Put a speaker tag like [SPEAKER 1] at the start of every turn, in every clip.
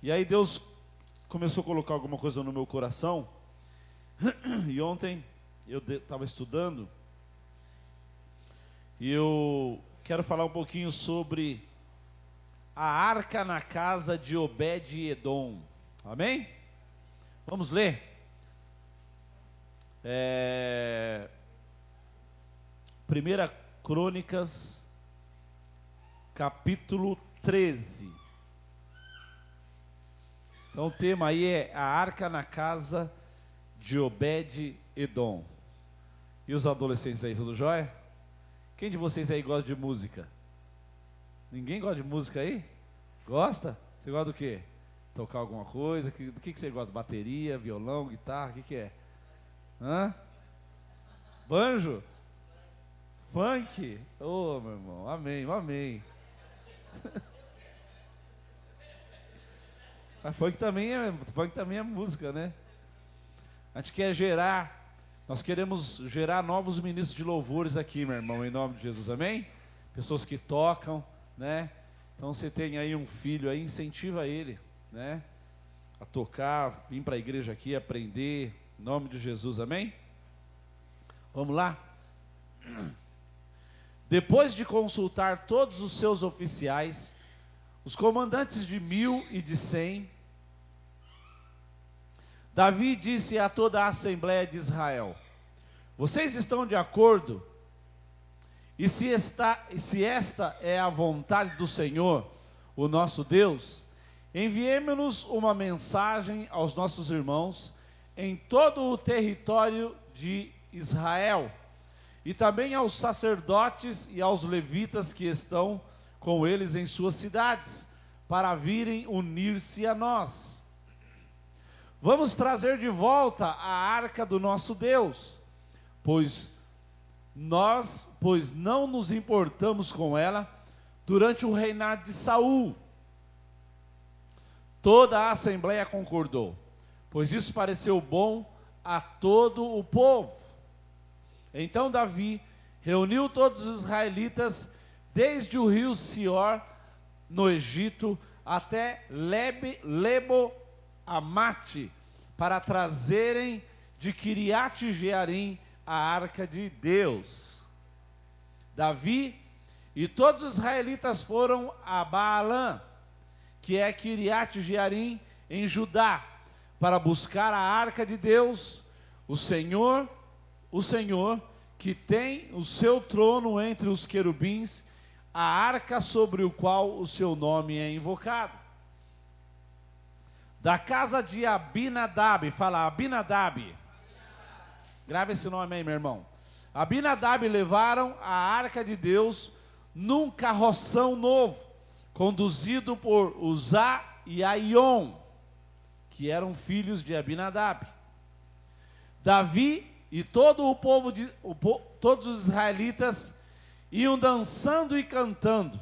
[SPEAKER 1] E aí Deus começou a colocar alguma coisa no meu coração. E ontem eu estava estudando e eu quero falar um pouquinho sobre a arca na casa de Obed-Edom. Amém? Vamos ler? 1 Crônicas, capítulo 13. Então o tema aí é a arca na casa de Obed-Edom. E os adolescentes aí, tudo jóia? Quem de vocês aí gosta de música? Ninguém gosta de música aí? Gosta? Você gosta do quê? Tocar alguma coisa? Do que você gosta? Bateria, violão, guitarra, o que é? Hã? Banjo? Funk? Ô, meu irmão, amém, amém. Mas funk também é música, né? A gente quer nós queremos gerar novos ministros de louvores aqui, meu irmão, em nome de Jesus, amém? Pessoas que tocam, né? Então você tem aí um filho aí, incentiva ele, né? A tocar, vir para a igreja aqui, aprender, em nome de Jesus, amém? Vamos lá? Depois de consultar todos os seus oficiais, os comandantes de 1000 e de 100, Davi disse a toda a Assembleia de Israel: vocês estão de acordo? E se esta é a vontade do Senhor, o nosso Deus, enviemos-nos uma mensagem aos nossos irmãos em todo o território de Israel, e também aos sacerdotes e aos levitas que estão com eles em suas cidades, para virem unir-se a nós. Vamos trazer de volta a arca do nosso Deus, pois não nos importamos com ela durante o reinado de Saul. Toda a Assembleia concordou, pois isso pareceu bom a todo o povo. Então Davi reuniu todos os israelitas, desde o rio Sior, no Egito, até Lebo-Amate, para trazerem de Quiriate-Jearim a arca de Deus. Davi e todos os israelitas foram a Baalã, que é Quiriate-Jearim, em Judá, para buscar a arca de Deus, o Senhor, que tem o seu trono entre os querubins, a arca sobre o qual o seu nome é invocado. Da casa de Abinadab, fala Abinadab. Grava esse nome aí, meu irmão. Abinadab levaram a arca de Deus num carroção novo, conduzido por Uzá e Aion, que eram filhos de Abinadab. Davi e todo o povo, todos os israelitas, iam dançando e cantando,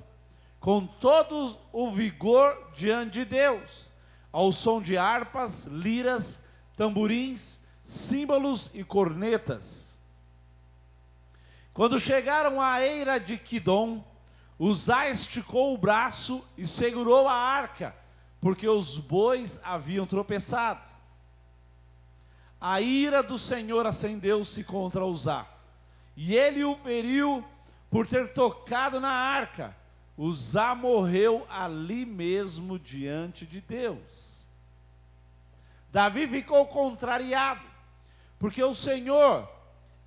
[SPEAKER 1] com todo o vigor diante de Deus, ao som de harpas, liras, tamborins, símbolos e cornetas. Quando chegaram à eira de Quidom, Uzá esticou o braço e segurou a arca, porque os bois haviam tropeçado. A ira do Senhor acendeu-se contra Uzá, e ele o feriu por ter tocado na arca. Uzá morreu ali mesmo diante de Deus. Davi ficou contrariado, porque o Senhor,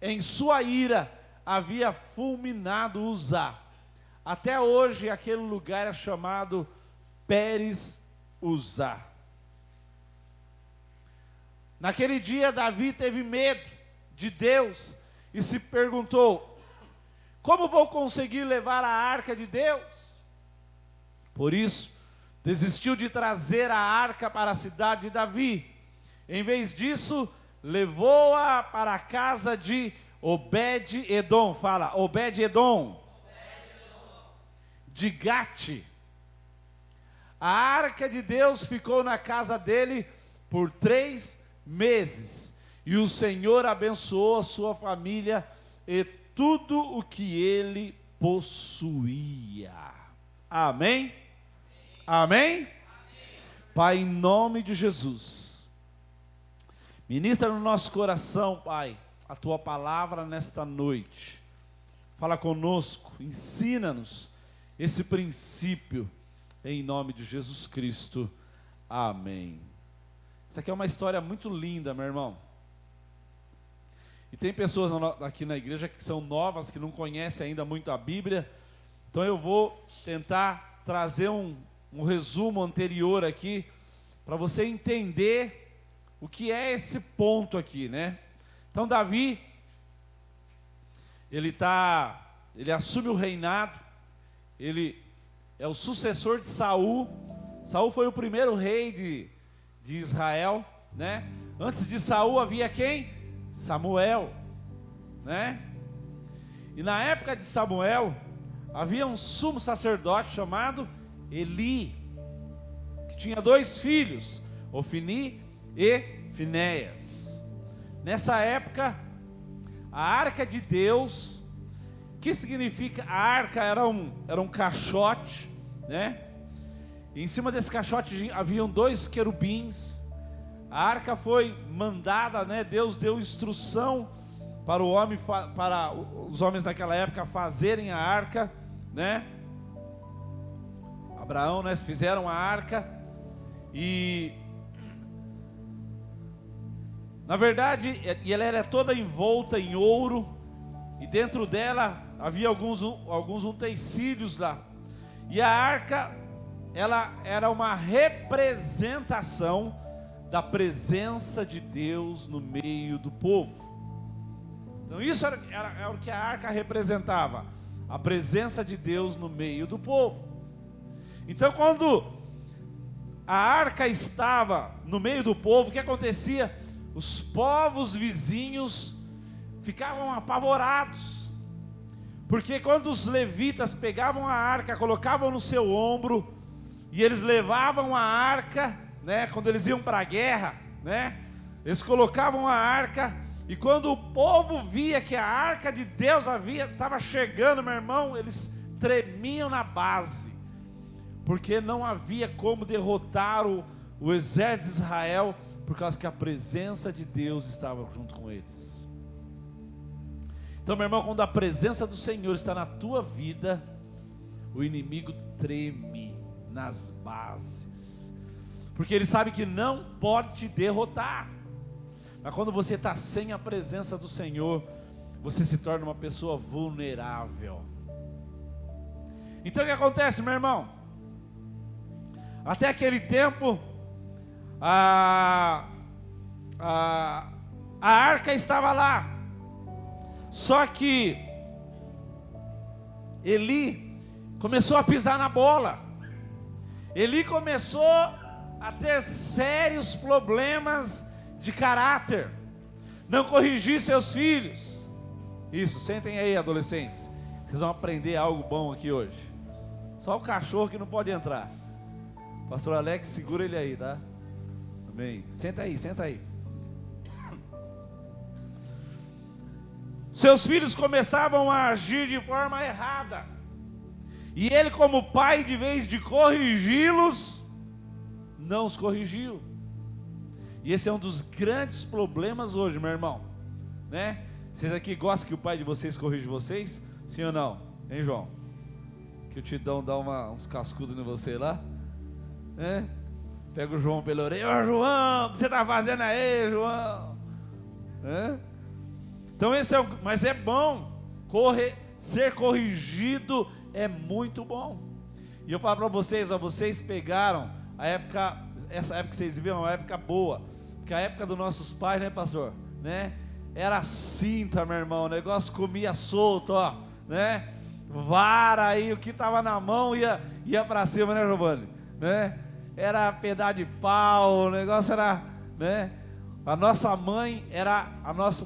[SPEAKER 1] em sua ira, havia fulminado Uzá. Até hoje aquele lugar é chamado Pérez Uzá. Naquele dia Davi teve medo de Deus e se perguntou: como vou conseguir levar a arca de Deus? Por isso, desistiu de trazer a arca para a cidade de Davi. Em vez disso, levou-a para a casa de Obed-Edom. Fala, Obed-Edom. De Gate. A arca de Deus ficou na casa dele por 3 meses. E o Senhor abençoou a sua família e tudo o que ele possuía. Amém? Amém? Pai, em nome de Jesus, ministra no nosso coração, Pai, a Tua palavra nesta noite. Fala conosco, ensina-nos esse princípio, em nome de Jesus Cristo. Amém. Isso aqui é uma história muito linda, meu irmão. E tem pessoas aqui na igreja que são novas, que não conhecem ainda muito a Bíblia. Então eu vou tentar trazer um resumo anterior aqui, para você entender o que é esse ponto aqui, né? Então Davi, ele assume o reinado, ele é o sucessor de Saul. Saul foi o primeiro rei de Israel, né? Antes de Saul havia quem? Samuel, né? E na época de Samuel, havia um sumo sacerdote chamado Eli, que tinha 2 filhos, Ofni e Finéias. Nessa época, a arca de Deus, que significa, a arca era um caixote, né? E em cima desse caixote haviam 2 querubins. A arca foi mandada, né? Deus deu instrução para para os homens daquela época fazerem a arca, né? Abraão, né? Fizeram a arca e, na verdade, ela era toda envolta em ouro, e dentro dela havia alguns utensílios lá. E a arca, ela era uma representação da presença de Deus no meio do povo. Então isso era o que a arca representava, a presença de Deus no meio do povo. Então quando a arca estava no meio do povo, o que acontecia? Os povos vizinhos ficavam apavorados, porque quando os levitas pegavam a arca, colocavam no seu ombro, e eles levavam a arca, né, quando eles iam para a guerra, né, eles colocavam a arca, e quando o povo via que a arca de Deus estava chegando, meu irmão, eles tremiam na base, porque não havia como derrotar o exército de Israel, por causa que a presença de Deus estava junto com eles. Então, meu irmão, quando a presença do Senhor está na tua vida, o inimigo treme nas bases, porque ele sabe que não pode te derrotar. Mas quando você está sem a presença do Senhor, você se torna uma pessoa vulnerável. Então o que acontece, meu irmão? Até aquele tempo, a arca estava lá, só que Eli começou a pisar na bola. Eli começou a ter sérios problemas de caráter, não corrigir seus filhos. Isso, sentem aí, adolescentes, vocês vão aprender algo bom aqui hoje. Só o cachorro que não pode entrar. Pastor Alex, segura ele aí, tá? Amém. Senta aí, senta aí. Seus filhos começavam a agir de forma errada, e ele, como pai, de vez de corrigi-los, não os corrigiu. E esse é um dos grandes problemas hoje, meu irmão, né? Vocês aqui gostam que o pai de vocês corrija vocês? Sim ou não? Hein, João? Que o Tidão dá uns cascudos em você lá, né? Pega o João pela orelha: ô João, o que você está fazendo aí, João? Então mas é bom, ser corrigido é muito bom. E eu falo para vocês, vocês pegaram essa época que vocês viviam, uma época boa, porque a época dos nossos pais, né, pastor, né, era cinta, meu irmão, o negócio comia solto, né, vara aí, o que estava na mão ia para cima, né, Giovanni, né, era pedaço de pau, o negócio era, né, a nossa mãe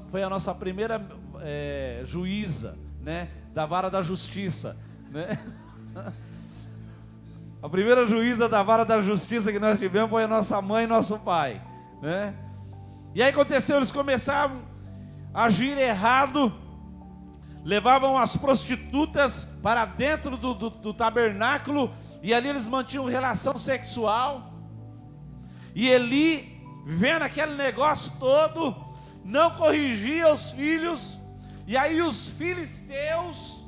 [SPEAKER 1] foi a nossa primeira juíza, né, da vara da justiça, né. A primeira juíza da vara da justiça que nós tivemos foi a nossa mãe e nosso pai, né? E aí aconteceu, eles começavam a agir errado, levavam as prostitutas para dentro do tabernáculo, e ali eles mantinham relação sexual. E Eli, vendo aquele negócio todo, não corrigia os filhos. E aí os filisteus,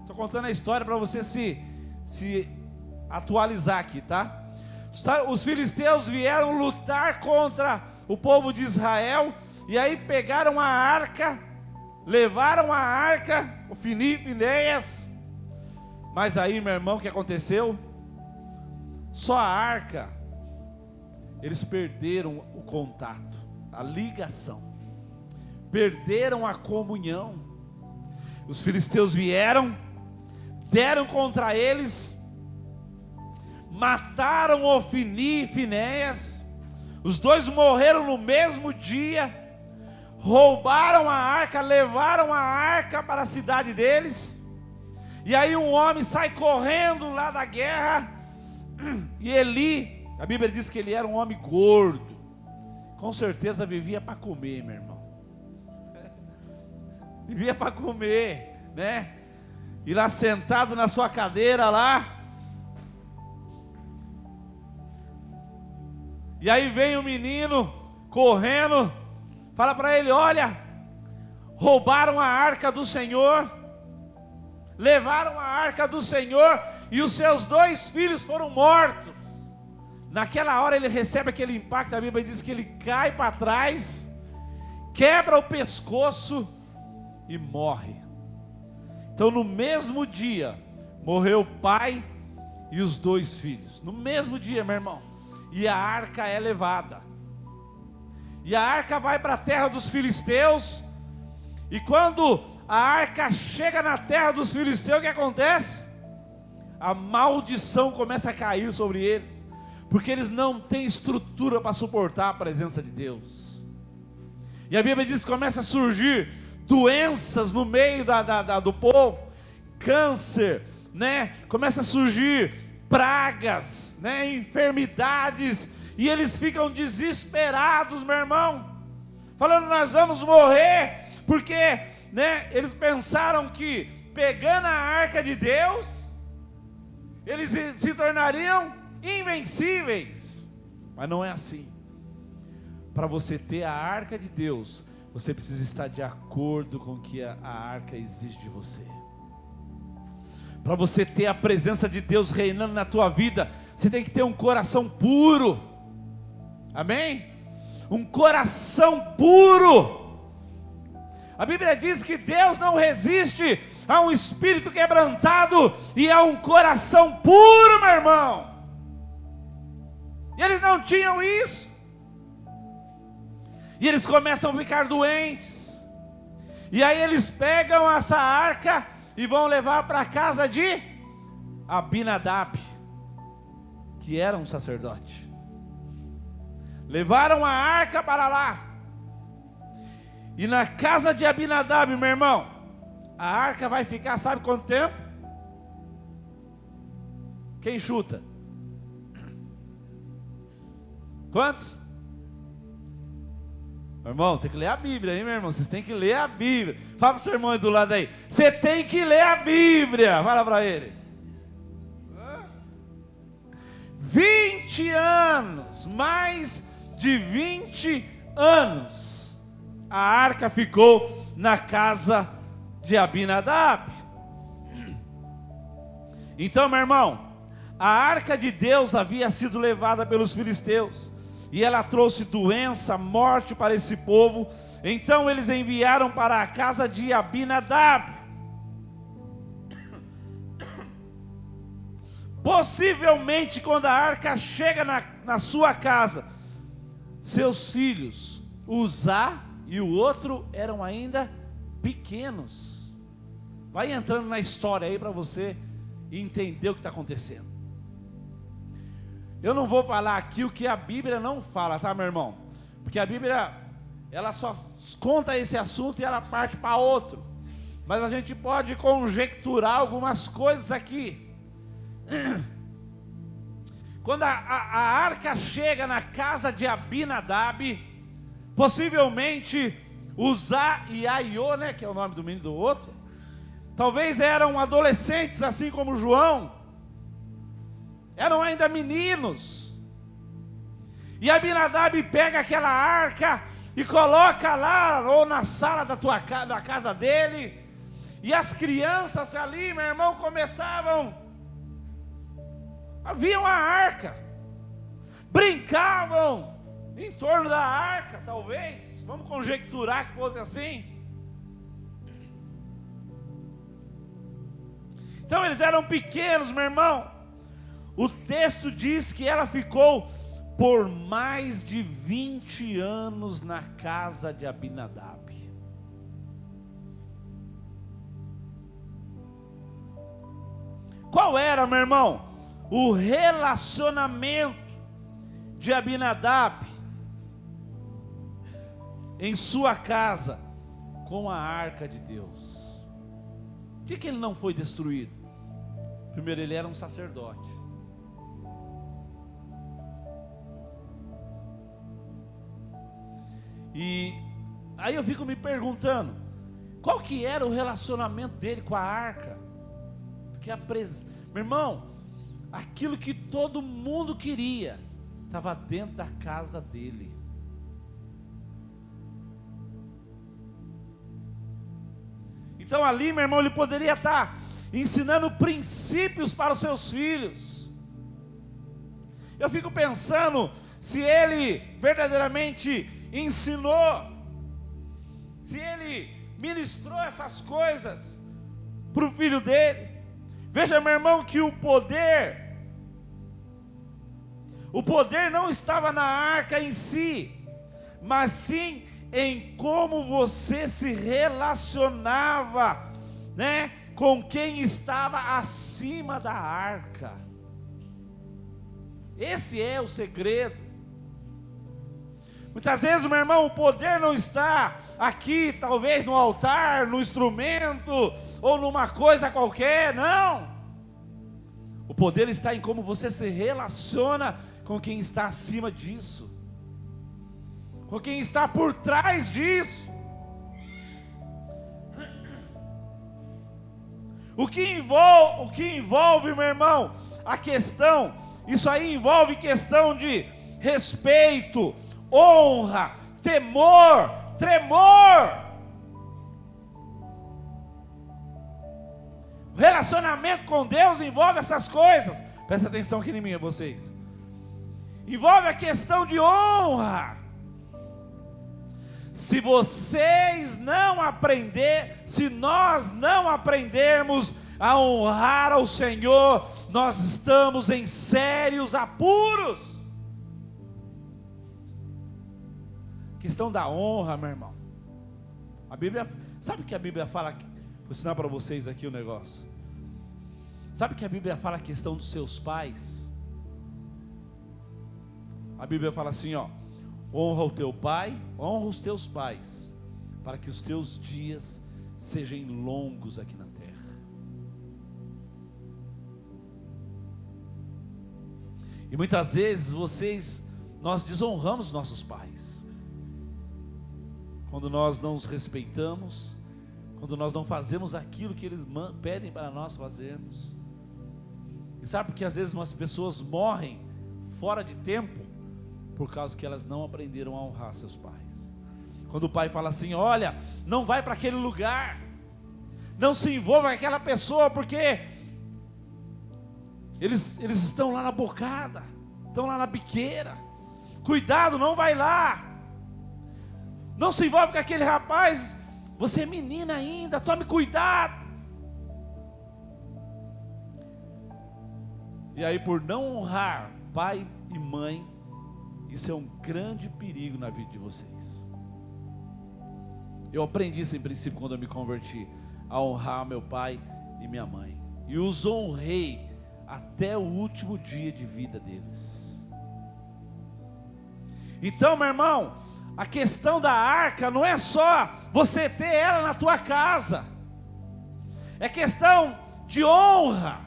[SPEAKER 1] estou contando a história para você se atualizar aqui, tá? Os filisteus vieram lutar contra o povo de Israel, e aí pegaram a arca, levaram a arca, o Finéias. Mas aí, meu irmão, o que aconteceu? Só a arca, eles perderam o contato, a ligação, perderam a comunhão. Os filisteus vieram, deram contra eles, mataram Ofni e Finéias, os dois morreram no mesmo dia, roubaram a arca, levaram a arca para a cidade deles. E aí um homem sai correndo lá da guerra, e Eli, a Bíblia diz que ele era um homem gordo, com certeza vivia para comer, meu irmão, vivia para comer, né? E lá sentado na sua cadeira lá, e aí vem o menino correndo, fala para ele: olha, roubaram a arca do Senhor, levaram a arca do Senhor, e os seus 2 filhos foram mortos. Naquela hora ele recebe aquele impacto, a Bíblia diz que ele cai para trás, quebra o pescoço e morre. Então no mesmo dia, morreu o pai e os 2 filhos, no mesmo dia, meu irmão. E a arca é levada, e a arca vai para a terra dos filisteus. E quando a arca chega na terra dos filisteus, o que acontece? A maldição começa a cair sobre eles, porque eles não têm estrutura para suportar a presença de Deus. E a Bíblia diz que começa a surgir doenças no meio do povo, câncer, né? Começa a surgir pragas, né? Enfermidades, e eles ficam desesperados, meu irmão, falando: nós vamos morrer, porque, né, eles pensaram que pegando a arca de Deus, eles se tornariam invencíveis. Mas não é assim. Para você ter a arca de Deus, você precisa estar de acordo com o que a arca exige de você. Para você ter a presença de Deus reinando na tua vida, você tem que ter um coração puro. Amém? Um coração puro. A Bíblia diz que Deus não resiste a um espírito quebrantado e a um coração puro, meu irmão. E eles não tinham isso. E eles começam a ficar doentes. E aí eles pegam essa arca e vão levar para a casa de Abinadab, que era um sacerdote. Levaram a arca para lá. E na casa de Abinadab, meu irmão, a arca vai ficar, sabe quanto tempo? Quem chuta? Quantos? Meu irmão, tem que ler a Bíblia, hein, meu irmão? Vocês têm que ler a Bíblia. Fala para o seu irmão aí do lado aí: você tem que ler a Bíblia. Fala para ele. 20 anos, mais de 20 anos, a arca ficou na casa de Abinadab. Então, meu irmão, a arca de Deus havia sido levada pelos filisteus, e ela trouxe doença, morte para esse povo. Então eles enviaram para a casa de Abinadab. Possivelmente, quando a arca chega na sua casa, seus filhos, Uzá e o outro, eram ainda pequenos. Vai entrando na história aí para você entender o que está acontecendo. Eu não vou falar aqui o que a Bíblia não fala, tá, meu irmão? Porque a Bíblia, ela só conta esse assunto e ela parte para outro. Mas a gente pode conjecturar algumas coisas aqui. Quando a arca chega na casa de Abinadab, possivelmente Uzá e Aiô, né, que é o nome do menino do outro, talvez eram adolescentes, assim como João, eram ainda meninos. E Abinadab pega aquela arca e coloca lá, ou na sala da casa dele. E as crianças ali, meu irmão, começavam, haviam a arca, brincavam em torno da arca, talvez, vamos conjecturar que fosse assim. Então eles eram pequenos, meu irmão. O texto diz que ela ficou por mais de 20 anos na casa de Abinadab. Qual era, meu irmão, o relacionamento de Abinadab em sua casa com a arca de Deus? Por que ele não foi destruído? Primeiro, ele era um sacerdote. E aí eu fico me perguntando, qual que era o relacionamento dele com a arca? Porque meu irmão, aquilo que todo mundo queria, estava dentro da casa dele. Então ali, meu irmão, ele poderia estar ensinando princípios para os seus filhos. Eu fico pensando, se ele verdadeiramente ensinou, se ele ministrou essas coisas para o filho dele. Veja, meu irmão, que o poder não estava na arca em si, mas sim em como você se relacionava, né, com quem estava acima da arca. Esse é o segredo. Muitas vezes, meu irmão, o poder não está aqui, talvez no altar, no instrumento, ou numa coisa qualquer, não. O poder está em como você se relaciona com quem está acima disso, com quem está por trás disso. O que envolve, meu irmão, a questão, isso aí envolve questão de respeito, honra, temor, tremor. O relacionamento com Deus envolve essas coisas. Presta atenção aqui em mim, vocês. Envolve a questão de honra. Se vocês não se nós não aprendermos a honrar ao Senhor, nós estamos em sérios apuros. Questão da honra, meu irmão. A Bíblia, sabe o que a Bíblia fala? Vou ensinar para vocês aqui o negócio. Sabe que a Bíblia fala a questão dos seus pais? A Bíblia fala assim, ó: honra o teu pai, honra os teus pais, para que os teus dias sejam longos aqui na terra. E muitas vezes nós desonramos nossos pais, quando nós não os respeitamos, quando nós não fazemos aquilo que eles pedem para nós fazermos. E sabe por que às vezes umas pessoas morrem fora de tempo? Por causa que elas não aprenderam a honrar seus pais. Quando o pai fala assim: olha, não vai para aquele lugar, não se envolva com aquela pessoa, porque eles estão lá na bocada, estão lá na biqueira, cuidado, não vai lá, não se envolve com aquele rapaz, você é menina ainda, tome cuidado. E aí, por não honrar pai e mãe, isso é um grande perigo na vida de vocês. Eu aprendi esse princípio quando eu me converti, a honrar meu pai e minha mãe, e os honrei até o último dia de vida deles. Então, meu irmão, a questão da arca não é só você ter ela na tua casa, é questão de honra.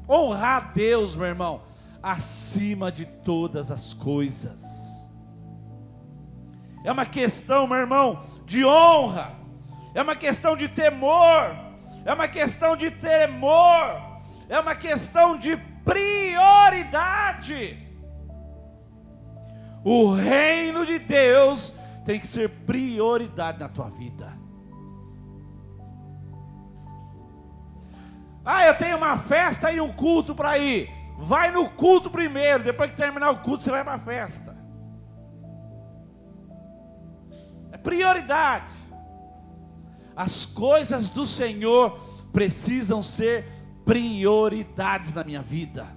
[SPEAKER 1] Honrar a Deus, meu irmão, acima de todas as coisas. É uma questão, meu irmão, de honra. É uma questão de temor. É uma questão de temor. É uma questão de prioridade. O reino de Deus tem que ser prioridade na tua vida. Ah, eu tenho uma festa e um culto para ir. Vai no culto primeiro, depois que terminar o culto você vai para a festa. É prioridade. As coisas do Senhor precisam ser prioridades na minha vida.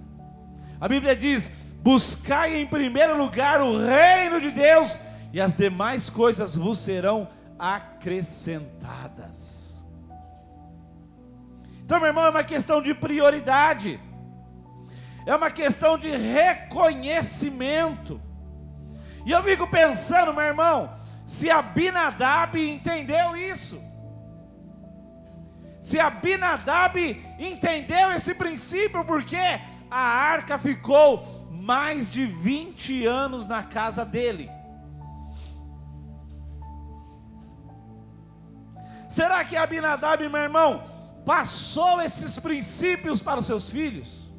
[SPEAKER 1] A Bíblia diz: buscai em primeiro lugar o reino de Deus, e as demais coisas vos serão acrescentadas. Então, meu irmão, é uma questão de prioridade, é uma questão de reconhecimento. E eu fico pensando, meu irmão, se Abinadab entendeu isso, se Abinadab entendeu esse princípio, porque a arca ficou mais de 20 anos na casa dele. Será que Abinadab, meu irmão, passou esses princípios para os seus filhos?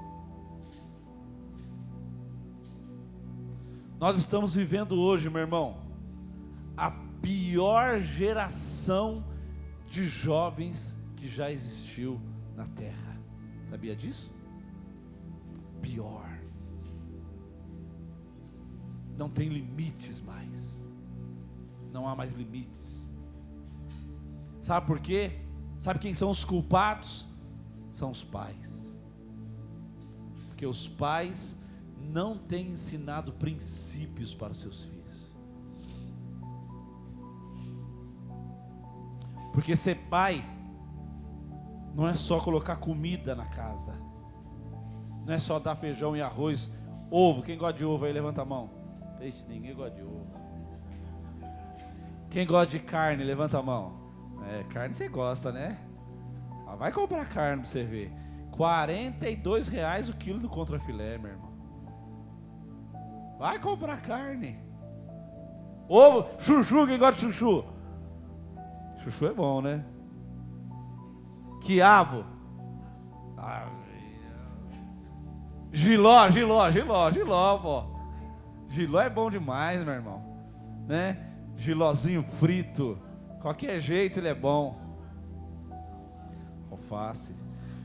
[SPEAKER 1] Nós estamos vivendo hoje, meu irmão, a pior geração de jovens que já existiu na terra. Sabia disso? Pior. Não tem limites mais. Não há mais limites. Sabe por quê? Sabe quem são os culpados? São os pais. Porque os pais não têm ensinado princípios para os seus filhos. Porque ser pai não é só colocar comida na casa, não é só dar feijão e arroz, ovo. Quem gosta de ovo aí, levanta a mão. Peixe, ninguém gosta de ovo. Quem gosta de carne, levanta a mão. Carne você gosta, né? Vai comprar carne para você ver. R$42 o quilo do contrafilé, meu irmão. Vai comprar carne. Ovo, chuchu, quem gosta de chuchu? Chuchu é bom, né? Quiabo. Jiló, pô. Jiló é bom demais, meu irmão, né? Jilózinho frito, qualquer jeito ele é bom. Alface.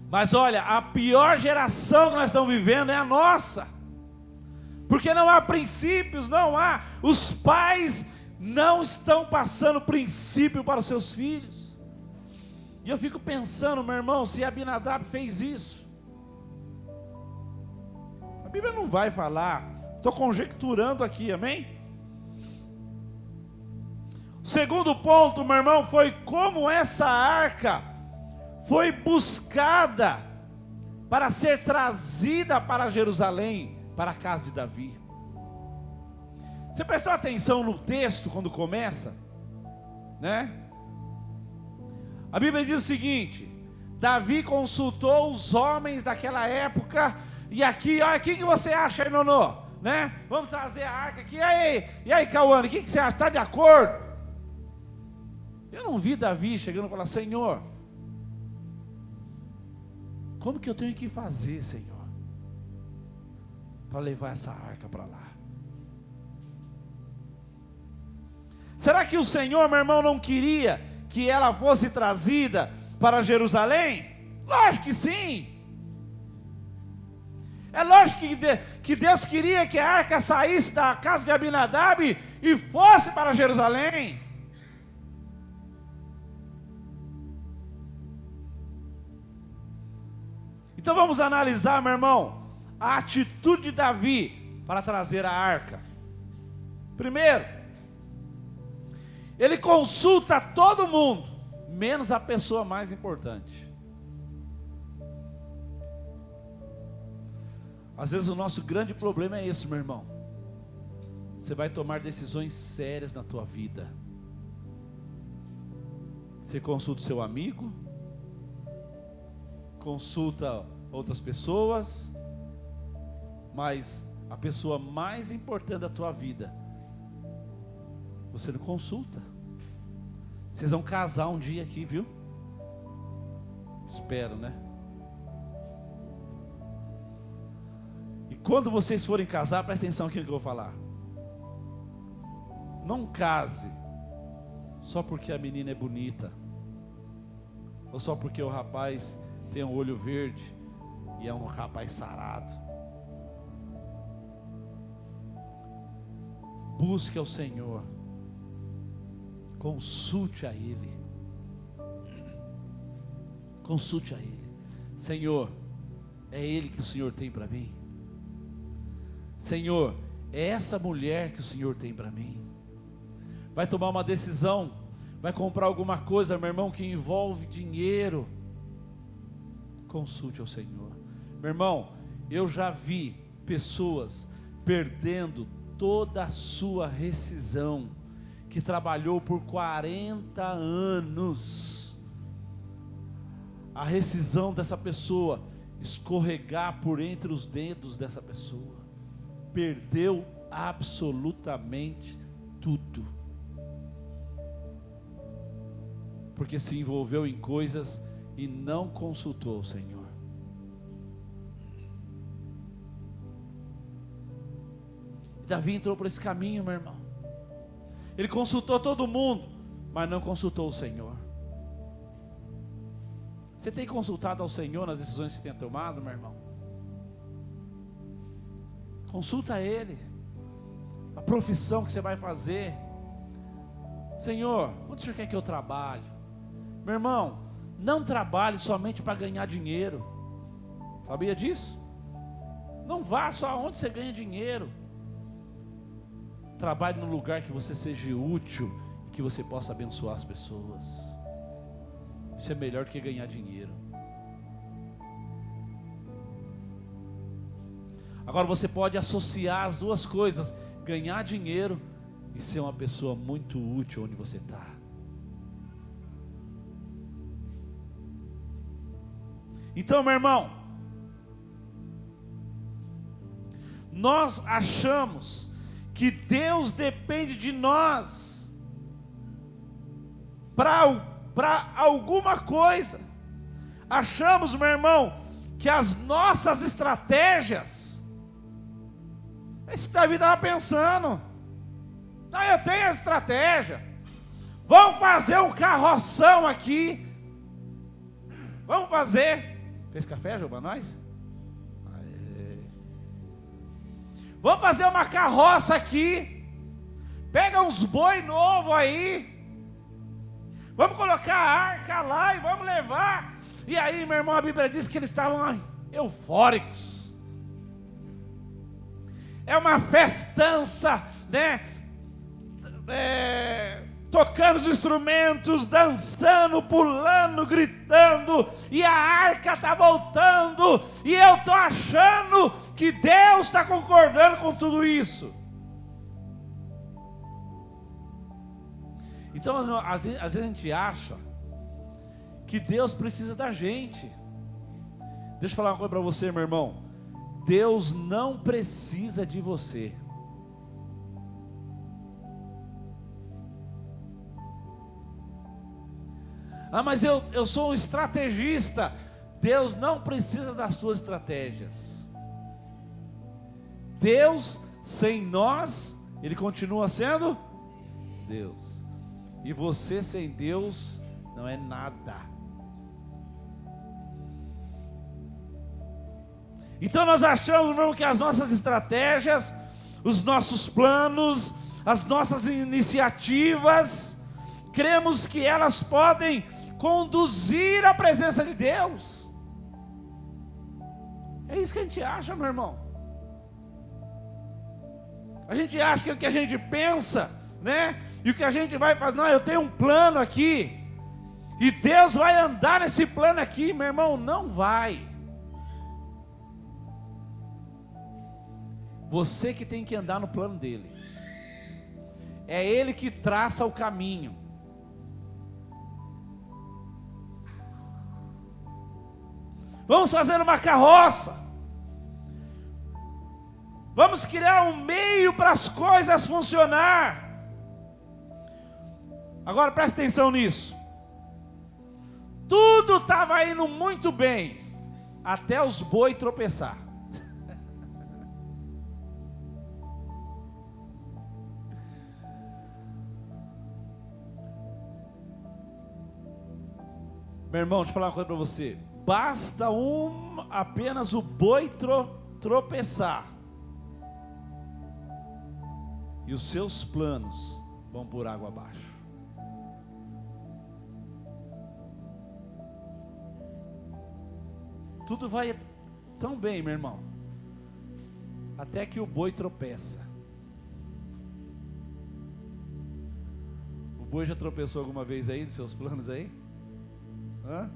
[SPEAKER 1] Mas olha, a pior geração que nós estamos vivendo é a nossa, porque não há princípios, não há. Os pais não estão passando princípio para os seus filhos. E eu fico pensando, meu irmão, se Abinadab fez isso. A Bíblia não vai falar, estou conjecturando aqui, amém? O segundo ponto, meu irmão, foi como essa arca foi buscada para ser trazida para Jerusalém, para a casa de Davi. Você prestou atenção no texto quando começa, né? A Bíblia diz o seguinte: Davi consultou os homens daquela época, e aqui, olha, o que você acha aí, Nonô? Né? Vamos trazer a arca aqui, e aí Cauane, o que você acha? Está de acordo? Eu não vi Davi chegando e falar: Senhor, como que eu tenho que fazer, Senhor, para levar essa arca para lá? Será que o Senhor, meu irmão, não queria que ela fosse trazida para Jerusalém? Lógico que sim. É lógico que Deus queria que a arca saísse da casa de Abinadab e fosse para Jerusalém. Então vamos analisar, meu irmão, a atitude de Davi para trazer a arca. Primeiro, ele consulta todo mundo, menos a pessoa mais importante. Às vezes o nosso grande problema é esse, meu irmão. Você vai tomar decisões sérias na tua vida. Você consulta o seu amigo, consulta outras pessoas, mas a pessoa mais importante da tua vida, você não consulta. Vocês vão casar um dia aqui, viu? Espero, né? E quando vocês forem casar, presta atenção aqui no que eu vou falar. não case só porque a menina é bonita, ou só porque o rapaz tem um olho verde e é um rapaz sarado. Busque ao Senhor, consulte a Ele, consulte a Ele. Senhor, é Ele que o Senhor tem para mim? Senhor, é essa mulher que o Senhor tem para mim? Vai tomar uma decisão, vai comprar alguma coisa, meu irmão, que envolve dinheiro, consulte ao Senhor. Meu irmão, eu já vi pessoas perdendo toda a sua rescisão, que trabalhou por 40 anos, a rescisão dessa pessoa escorregar por entre os dedos dessa pessoa, perdeu absolutamente tudo, porque se envolveu em coisas e não consultou o Senhor. Davi entrou por esse caminho, meu irmão. Ele consultou todo mundo, mas não consultou o Senhor. Você tem consultado ao Senhor nas decisões que tem tomado, meu irmão? Consulta Ele, a profissão que você vai fazer. Senhor, onde o Senhor quer que eu trabalhe? Meu irmão, não trabalhe somente para ganhar dinheiro. Sabia disso? Não vá só onde você ganha dinheiro. Trabalhe num lugar que você seja útil, que você possa abençoar as pessoas. Isso é melhor do que ganhar dinheiro. Agora você pode associar as duas coisas: ganhar dinheiro e ser uma pessoa muito útil onde você está. Então, meu irmão, nós achamos que Deus depende de nós para alguma coisa. Achamos, meu irmão, que as nossas estratégias, esse Davi estava pensando, eu tenho a estratégia, vamos fazer um carroção aqui, vamos fazer. Fez café, João, para nós? Vamos fazer uma carroça aqui, pega uns boi novo aí, vamos colocar a arca lá e vamos levar. E aí, meu irmão, a Bíblia diz que eles estavam eufóricos. É uma festança, né? Tocando os instrumentos, dançando, pulando, gritando, e a arca está voltando, e eu estou achando que Deus está concordando com tudo isso. Então, às vezes a gente acha que Deus precisa da gente. Deixa eu falar uma coisa para você, meu irmão. Deus não precisa de você. Mas eu sou um estrategista. Deus não precisa das suas estratégias. Deus, sem nós, Ele continua sendo Deus. E você sem Deus não é nada. Então nós achamos, irmão, que as nossas estratégias, os nossos planos, as nossas iniciativas, cremos que elas podem conduzir à presença de Deus. É isso que a gente acha, meu irmão. A gente acha que o que a gente pensa, né? E o que a gente vai fazer, não, eu tenho um plano aqui, e Deus vai andar nesse plano aqui, meu irmão, não vai. Você que tem que andar no plano dele. É Ele que traça o caminho. Vamos fazer uma carroça. Vamos criar um meio para as coisas funcionar. Agora preste atenção nisso. Tudo estava indo muito bem, até os boi tropeçar. Meu irmão, deixa eu falar uma coisa para você. Basta apenas o boi tropeçar, e os seus planos vão por água abaixo. Tudo vai tão bem, meu irmão, até que o boi tropeça. O boi já tropeçou alguma vez aí nos seus planos aí? Hã?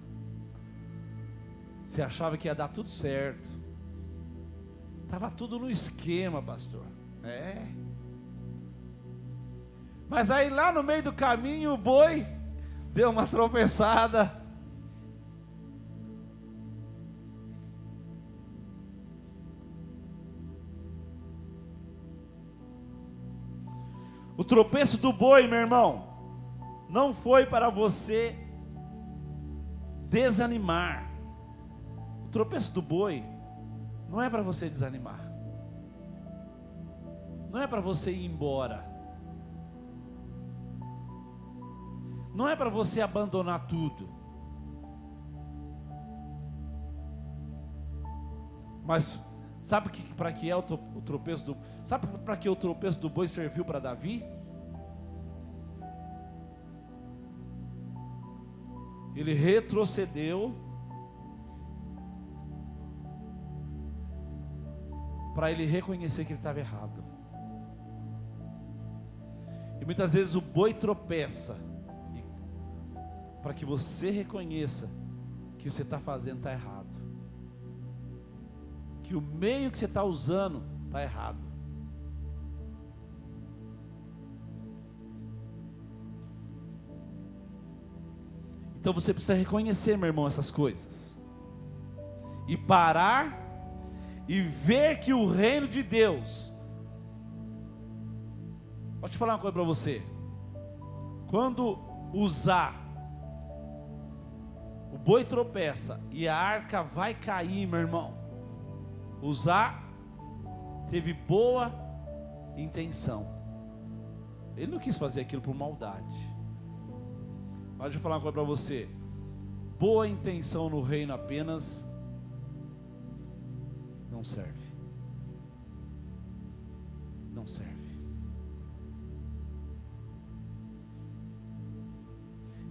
[SPEAKER 1] Você achava que ia dar tudo certo, estava tudo no esquema, pastor. Mas aí lá no meio do caminho o boi deu uma tropeçada. O tropeço do boi, meu irmão, não foi para você desanimar. O tropeço do boi não é para você desanimar, não é para você ir embora, não é para você abandonar tudo, mas sabe para que é o tropeço do... Sabe para que o tropeço do boi serviu para Davi? Ele retrocedeu para ele reconhecer que ele estava errado. E muitas vezes o boi tropeça para que você reconheça que o que você está fazendo está errado, que o meio que você está usando está errado. Então você precisa reconhecer, meu irmão, essas coisas, e parar e ver que o reino de Deus... Vou te falar uma coisa para você. Quando o boi tropeça e a arca vai cair, meu irmão, teve boa intenção. Ele não quis fazer aquilo por maldade. Mas deixa eu falar uma coisa para você. Boa intenção no reino apenas não serve. Não serve.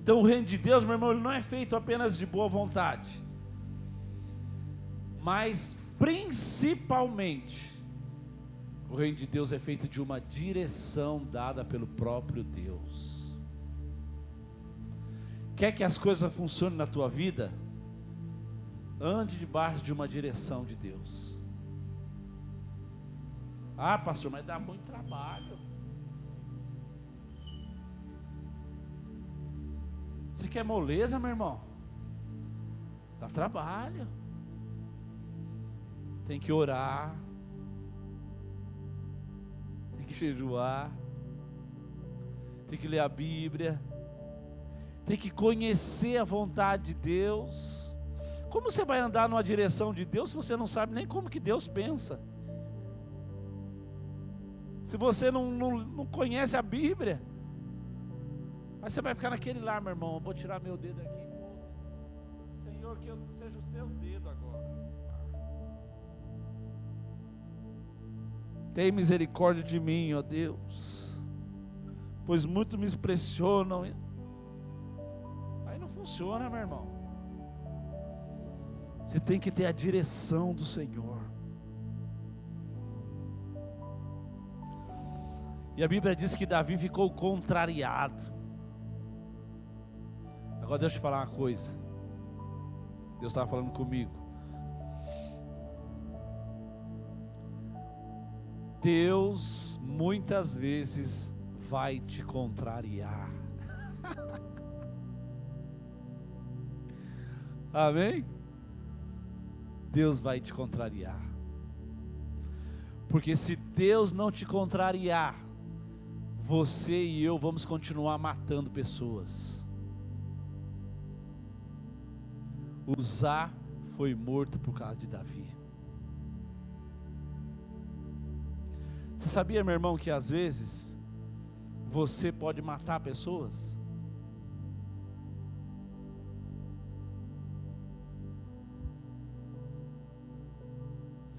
[SPEAKER 1] Então o reino de Deus, meu irmão, ele não é feito apenas de boa vontade, mas principalmente o reino de Deus é feito de uma direção dada pelo próprio Deus. Quer que as coisas funcionem na tua vida? Ande debaixo de uma direção de Deus. Ah, pastor, mas dá muito trabalho. Você quer moleza, meu irmão? Dá trabalho. Tem que orar, tem que jejuar, tem que ler a Bíblia, tem que conhecer a vontade de Deus. Como você vai andar numa direção de Deus se você não sabe nem como que Deus pensa? Se você não conhece a Bíblia, aí você vai ficar naquele lá, meu irmão. Eu vou tirar meu dedo aqui, Senhor, que eu seja o teu dedo agora. Tem misericórdia de mim, ó Deus, pois muito me pressionam. Aí não funciona, meu irmão. Você tem que ter a direção do Senhor. E a Bíblia diz que Davi ficou contrariado. Agora deixa eu te falar uma coisa. Deus estava falando comigo. Deus muitas vezes vai te contrariar. Amém? Deus vai te contrariar. Porque se Deus não te contrariar, você e eu vamos continuar matando pessoas. Uzá foi morto por causa de Davi. Você sabia, meu irmão, que às vezes você pode matar pessoas?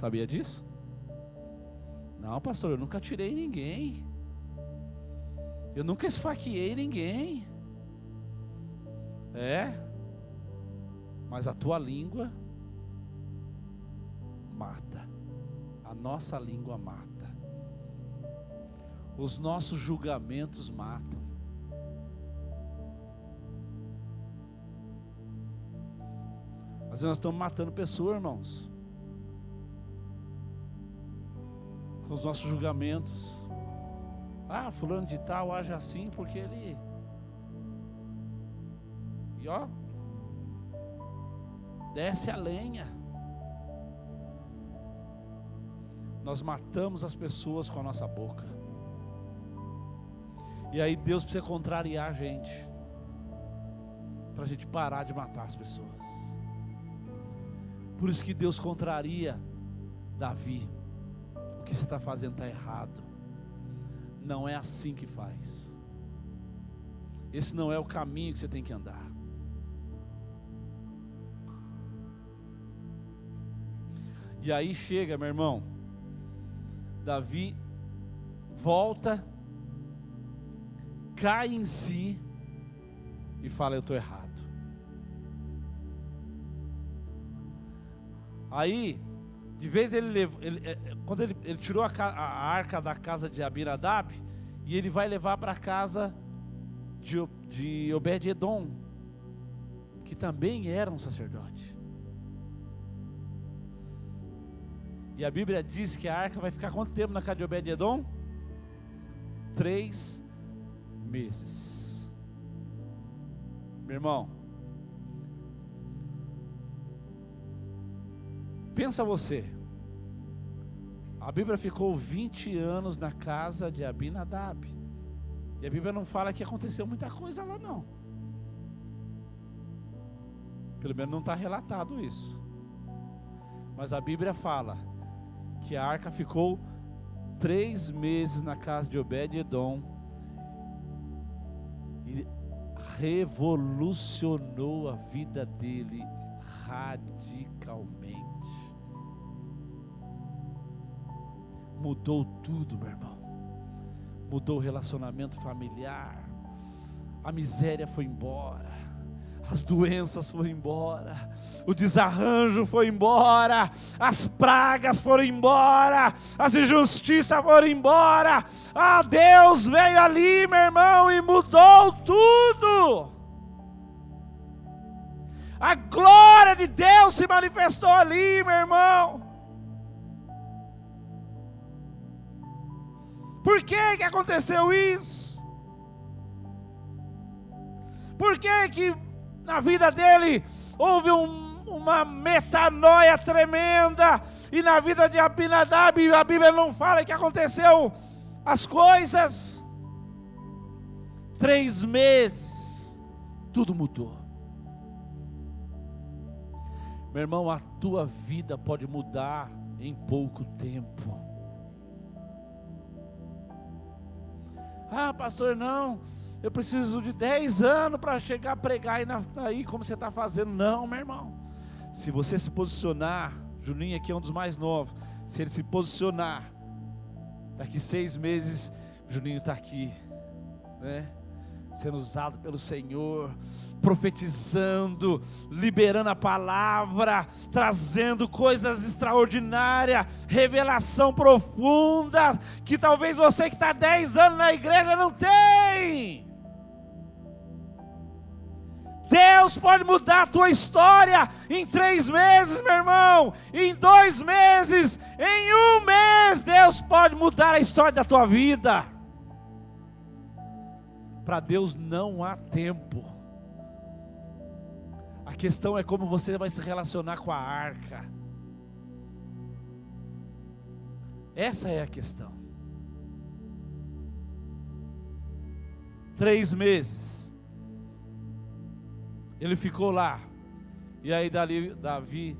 [SPEAKER 1] Sabia disso? Não, pastor, eu nunca tirei ninguém. Eu nunca esfaqueei ninguém. Mas a tua língua mata. A nossa língua mata. Os nossos julgamentos matam. Às vezes nós estamos matando pessoas, irmãos, com os nossos julgamentos. Fulano de tal age assim porque ele... E desce a lenha. Nós matamos as pessoas com a nossa boca. E aí Deus precisa contrariar a gente, para a gente parar de matar as pessoas. Por isso que Deus contraria Davi. O que você está fazendo está errado. Não é assim que faz. Esse não é o caminho que você tem que andar. E aí chega, meu irmão, Davi volta, cai em si e fala: eu estou errado. Aí, de vez quando ele tirou a arca da casa de Abinadab, e ele vai levar para a casa de Obed-edom, que também era um sacerdote. E a Bíblia diz que a arca vai ficar quanto tempo na casa de Obed-edom? 3 meses. Meu irmão, pensa você, a Bíblia ficou 20 anos na casa de Abinadab, e a Bíblia não fala que aconteceu muita coisa lá não. Pelo menos não está relatado isso. Mas a Bíblia fala que a arca ficou 3 meses na casa de Obed-edom e revolucionou a vida dele radicalmente. Mudou tudo, meu irmão. Mudou o relacionamento familiar. A miséria foi embora. As doenças foram embora. O desarranjo foi embora. As pragas foram embora. As injustiças foram embora. Deus veio ali, meu irmão, e mudou tudo. A glória de Deus se manifestou ali, meu irmão. Por que aconteceu isso? Por que na vida dele houve uma metanoia tremenda, e na vida de Abinadab a Bíblia não fala que aconteceu as coisas? 3 meses, tudo mudou. Meu irmão, a tua vida pode mudar em pouco tempo. Pastor, não, eu preciso de 10 anos para chegar a pregar aí como você está fazendo. Não, meu irmão, se você se posicionar, Juninho aqui é um dos mais novos, se ele se posicionar, daqui 6 meses, Juninho está aqui, né? Sendo usado pelo Senhor, profetizando, liberando a palavra, trazendo coisas extraordinárias, revelação profunda, que talvez você que está 10 anos na igreja não tem. Deus pode mudar a tua história em 3 meses, meu irmão, em 2 meses, em 1 mês, Deus pode mudar a história da tua vida. Para Deus não há tempo. A questão é como você vai se relacionar com a arca. Essa é a questão. 3 meses. Ele ficou lá. E aí Davi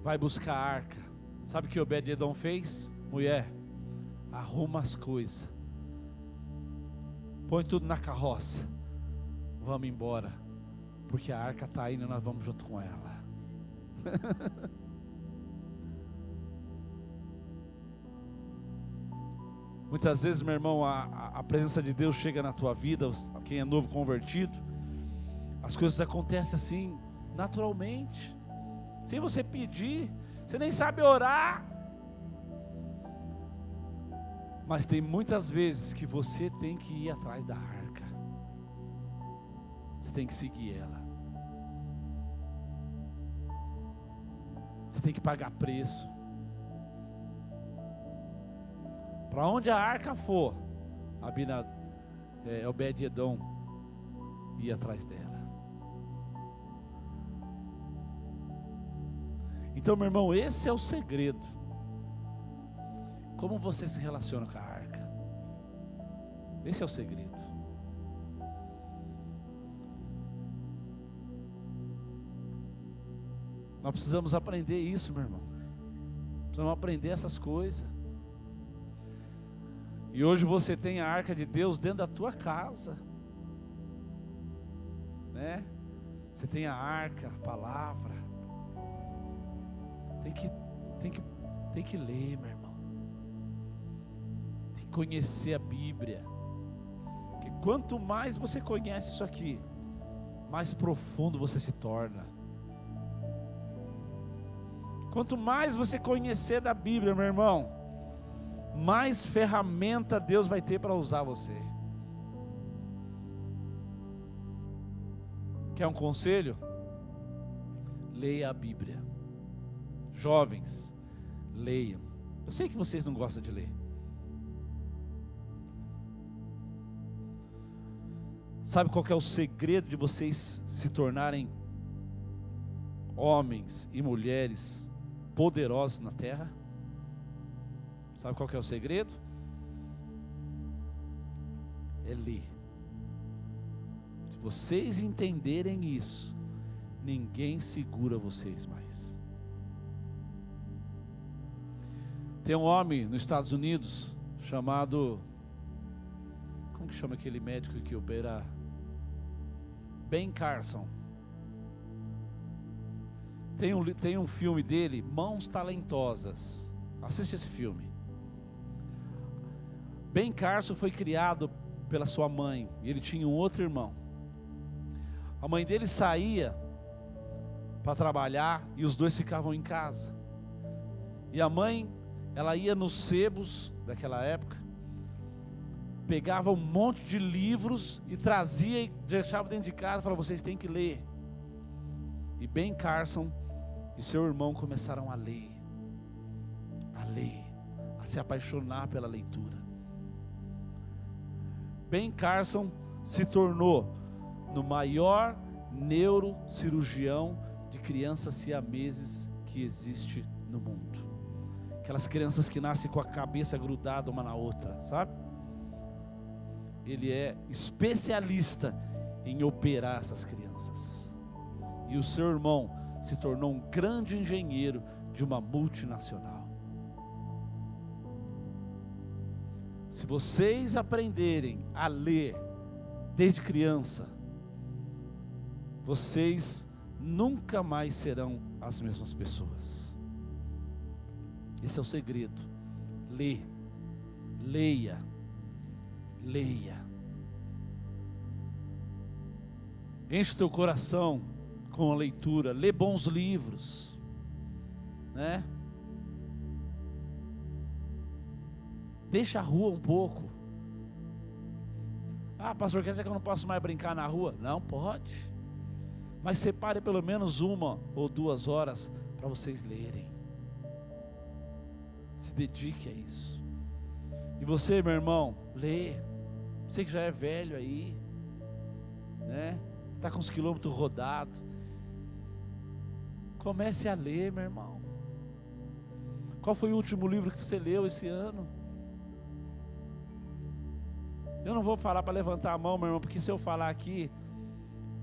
[SPEAKER 1] vai buscar a arca. Sabe o que Obed-edom fez? Mulher, arruma as coisas. Põe tudo na carroça. Vamos embora. Porque a arca está indo e nós vamos junto com ela. Muitas vezes, meu irmão, a presença de Deus chega na tua vida, quem é novo convertido, as coisas acontecem assim, naturalmente, sem você pedir, você nem sabe orar. Mas tem muitas vezes que você tem que ir atrás da arca, você tem que seguir ela, você tem que pagar preço. Para onde a arca for, Obed-Edom ia atrás dela. Então, meu irmão, esse é o segredo. Como você se relaciona com a arca? Esse é o segredo. Nós precisamos aprender isso, meu irmão. Precisamos aprender essas coisas. E hoje você tem a arca de Deus dentro da tua casa, né? Você tem a arca, a palavra. Tem que ler, meu irmão. Tem que conhecer a Bíblia. Porque quanto mais você conhece isso aqui, mais profundo você se torna. Quanto mais você conhecer da Bíblia, meu irmão, mais ferramenta Deus vai ter para usar você. Quer um conselho? Leia a Bíblia. Jovens, leiam. Eu sei que vocês não gostam de ler. Sabe qual que é o segredo de vocês se tornarem homens e mulheres poderosos na terra? Sabe qual que é o segredo? É ler. Se vocês entenderem isso, ninguém segura vocês mais. Tem um homem nos Estados Unidos chamado, como que chama aquele médico que opera? Ben Carson. Tem um filme dele, Mãos Talentosas. Assiste esse filme. Ben Carson foi criado pela sua mãe, e ele tinha um outro irmão. A mãe dele saía para trabalhar e os dois ficavam em casa. E a mãe, ela ia nos sebos daquela época, pegava um monte de livros e trazia e deixava dentro de casa e falava: vocês têm que ler. E Ben Carson e seu irmão começaram a ler, a se apaixonar pela leitura. Ben Carson se tornou no maior neurocirurgião de crianças siameses que existe no mundo. Aquelas crianças que nascem com a cabeça grudada uma na outra, sabe? Ele é especialista em operar essas crianças. E o seu irmão se tornou um grande engenheiro de uma multinacional. Se vocês aprenderem a ler desde criança, vocês nunca mais serão as mesmas pessoas. Esse é o segredo. Leia. Enche o teu coração com a leitura. Lê bons livros, né? Deixa a rua um pouco. Ah, pastor, quer dizer que eu não posso mais brincar na rua? Não, pode. Mas separe pelo menos 1 ou 2 horas para vocês lerem. Se dedique a isso. E você, meu irmão, lê. Você que já é velho aí, né? Está com os quilômetros rodados. Comece a ler, meu irmão. Qual foi o último livro que você leu esse ano? Eu não vou falar para levantar a mão, meu irmão, porque se eu falar aqui,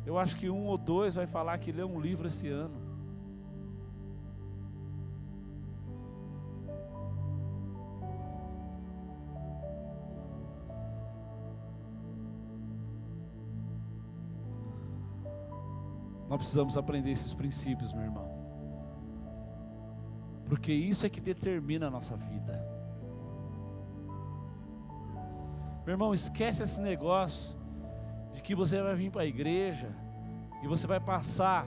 [SPEAKER 1] eu acho que 1 ou 2 vai falar que leu um livro esse ano. Nós precisamos aprender esses princípios, meu irmão, porque isso é que determina a nossa vida. Meu irmão, esquece esse negócio de que você vai vir para a igreja e você vai passar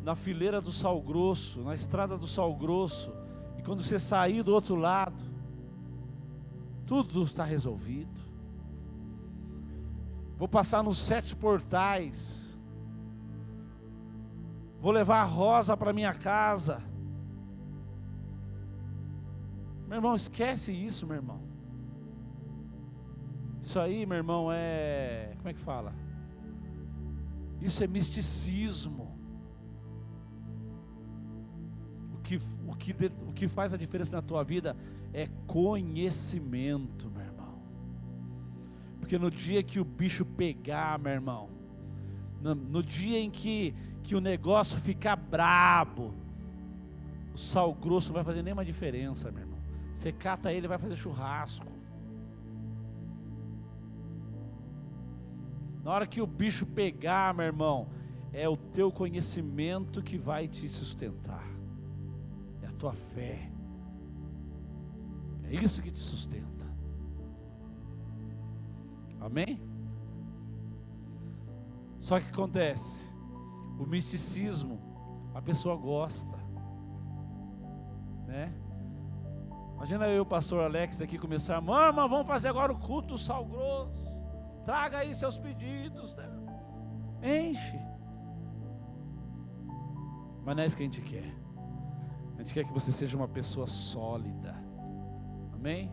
[SPEAKER 1] na fileira do sal grosso, na estrada do sal grosso, e quando você sair do outro lado, tudo está resolvido. Vou passar nos 7 portais, vou levar a rosa para minha casa. Meu irmão, esquece isso, meu irmão. Isso aí, meu irmão, como é que fala? Isso é misticismo. O que faz a diferença na tua vida é conhecimento, meu irmão. Porque no dia que o bicho pegar, meu irmão, no dia em que o negócio ficar brabo, o sal grosso não vai fazer nenhuma diferença, meu irmão. Você cata ele e vai fazer churrasco. Na hora que o bicho pegar, meu irmão, é o teu conhecimento que vai te sustentar. É a tua fé. É isso que te sustenta. Amém? Só que acontece, o misticismo, a pessoa gosta, né? Imagina eu e o pastor Alex aqui começar, mama, vamos fazer agora o culto do sal grosso, traga aí seus pedidos, né? Enche. Mas não é isso que a gente quer. A gente quer que você seja uma pessoa sólida, amém?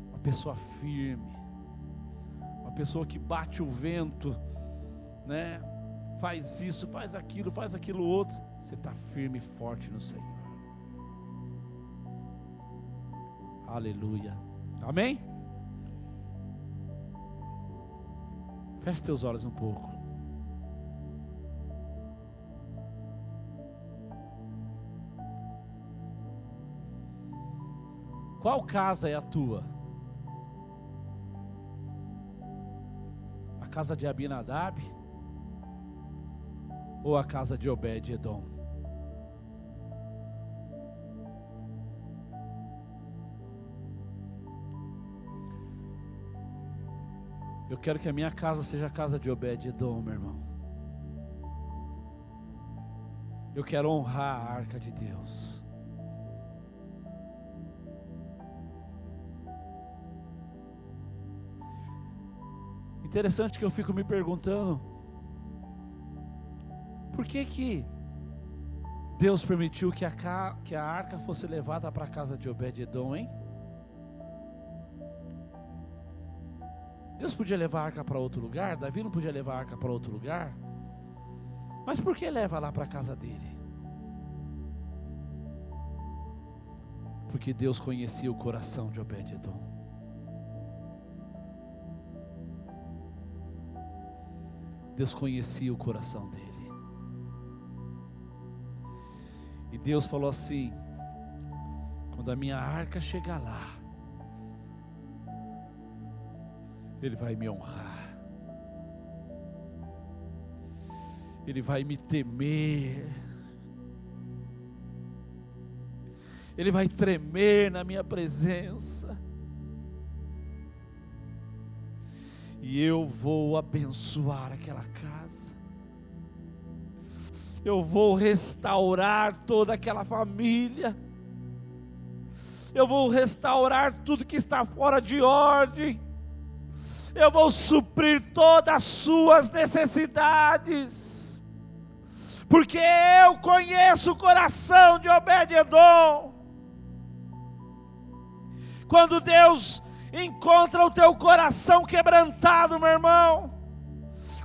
[SPEAKER 1] Uma pessoa firme, uma pessoa que bate o vento, né? Faz isso, faz aquilo outro. Você está firme e forte no Senhor. Aleluia. Amém? Feche teus olhos um pouco. Qual casa é a tua? A casa de Abinadab? Ou a casa de Obed-Edom? Eu quero que a minha casa seja a casa de Obed-Edom, meu irmão. Eu quero honrar a arca de Deus. Interessante que eu fico me perguntando, por que Deus permitiu que a arca fosse levada para a casa de Obed-Edom, hein? Deus podia levar a arca para outro lugar, Davi não podia levar a arca para outro lugar, mas por que leva lá para a casa dele? Porque Deus conhecia o coração de Obed-Edom. Deus conhecia o coração dele. E Deus falou assim: quando a minha arca chegar lá, Ele vai me honrar, Ele vai me temer, Ele vai tremer na minha presença, e eu vou abençoar aquela casa, eu vou restaurar toda aquela família, eu vou restaurar tudo que está fora de ordem, eu vou suprir todas as suas necessidades, porque eu conheço o coração de Obed-Edom. Quando Deus encontra o teu coração quebrantado, meu irmão,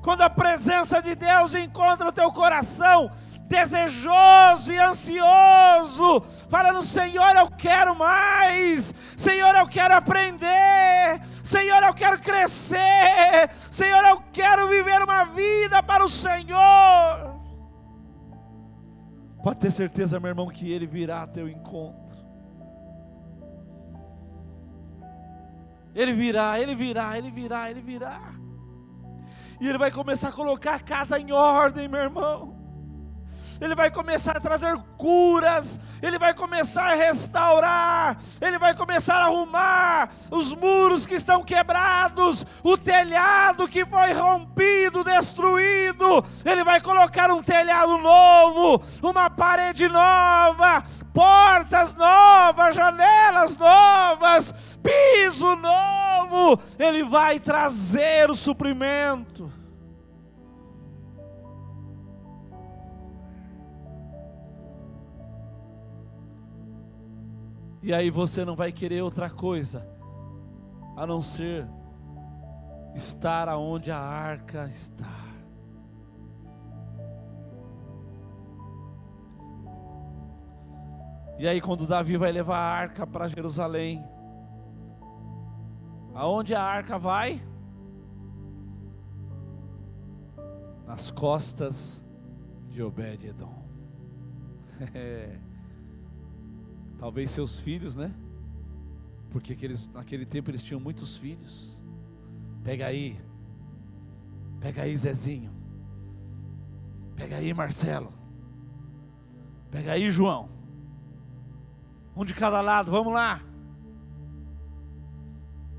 [SPEAKER 1] quando a presença de Deus encontra o teu coração desejoso e ansioso, falando: Senhor, eu quero mais, Senhor, eu quero aprender, Senhor, eu quero crescer, Senhor, eu quero viver uma vida para o Senhor. Pode ter certeza, meu irmão, que Ele virá a teu encontro. Ele virá. E Ele vai começar a colocar a casa em ordem, meu irmão. Ele vai começar a trazer curas, Ele vai começar a restaurar, Ele vai começar a arrumar os muros que estão quebrados, o telhado que foi rompido, destruído. Ele vai colocar um telhado novo, uma parede nova, portas novas, janelas novas, piso novo. Ele vai trazer o suprimento. E aí você não vai querer outra coisa a não ser estar aonde a arca está. E aí quando Davi vai levar a arca para Jerusalém, aonde a arca vai? Nas costas de Obed-edom. Talvez seus filhos, né? Porque naquele tempo eles tinham muitos filhos. Pega aí Zezinho, pega aí Marcelo, pega aí João, um de cada lado, vamos lá.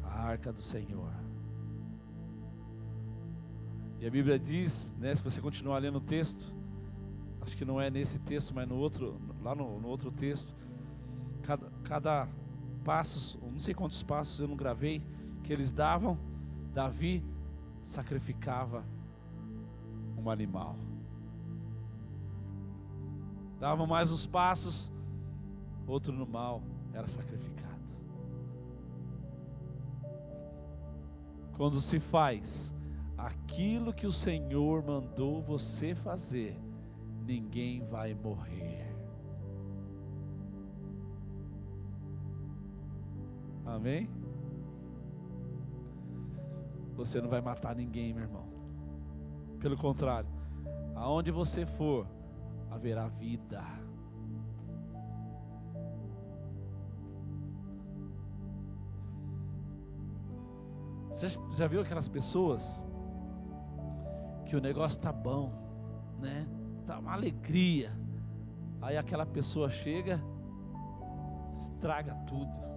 [SPEAKER 1] A arca do Senhor. E a Bíblia diz, né, se você continuar lendo o texto, acho que não é nesse texto, mas no outro, lá no outro texto, cada passos, não sei quantos passos eu não gravei, que eles davam, Davi sacrificava um animal. Davam mais uns passos, outro animal era sacrificado. Quando se faz aquilo que o Senhor mandou você fazer, ninguém vai morrer. Amém? Você não vai matar ninguém, meu irmão. Pelo contrário, aonde você for, haverá vida. Você já viu aquelas pessoas que o negócio tá bom, né? Tá uma alegria. Aí aquela pessoa chega, estraga tudo.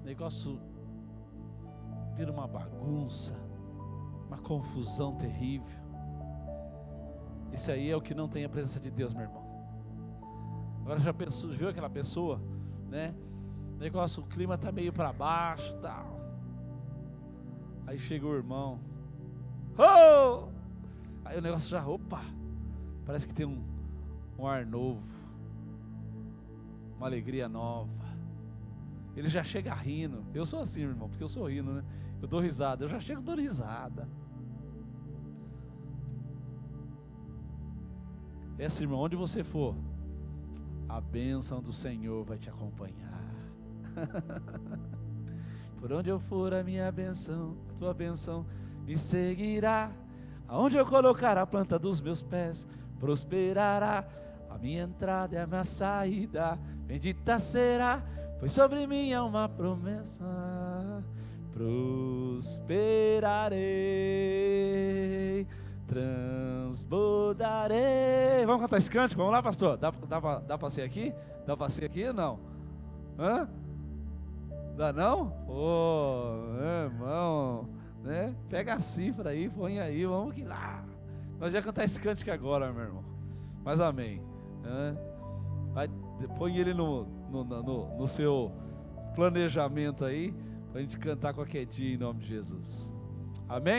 [SPEAKER 1] O negócio vira uma bagunça, uma confusão terrível. Isso aí é o que não tem a presença de Deus, meu irmão. Agora já pensou, viu aquela pessoa, né? O negócio, o clima tá meio para baixo, tal. Aí chega o irmão, oh! Aí o negócio já, opa, parece que tem um ar novo, uma alegria nova. Ele já chega rindo. Eu sou assim, irmão, porque eu sou rindo, né? Eu dou risada, eu já chego dando risada. Essa, irmão, onde você for, a bênção do Senhor vai te acompanhar. Por onde eu for, a minha bênção, a tua bênção me seguirá. Aonde eu colocar a planta dos meus pés, prosperará. A minha entrada e a minha saída, bendita será. Pois sobre mim é uma promessa, prosperarei, transbordarei. Vamos cantar esse cântico? Vamos lá, pastor? Dá para ser aqui? Dá para ser aqui ou não? Hã? Dá não? Ô, irmão, né? Pega a cifra aí, põe aí, vamos que lá. Nós vamos cantar esse cântico agora, meu irmão. Mas amém. Põe ele no seu planejamento aí, para a gente cantar qualquer dia em nome de Jesus. Amém?